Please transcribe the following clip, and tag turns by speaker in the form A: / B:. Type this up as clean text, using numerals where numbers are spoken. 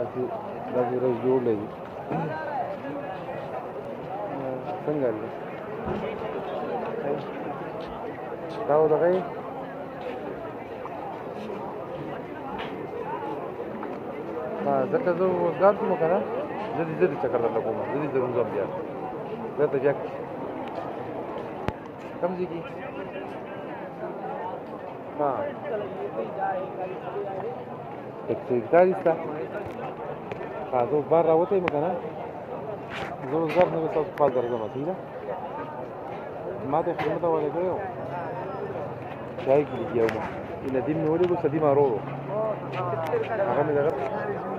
A: अशी राजू राईस जोडले सांगायला काय होतं काही हां जर त्याचं गार तू मग ना जरी जरी चक्कर लागला कोमा जरी जरून जम द्या जातं जॅक समजी की हां काय दिसता हां जो बार राहत आहे मग ना जो गार नव्हे तो पाच जरा जमा ठीक आहे माते खिदमत वाले गयो काय की दिया मग इन दिन में होली को सदी मारो आगामी जगह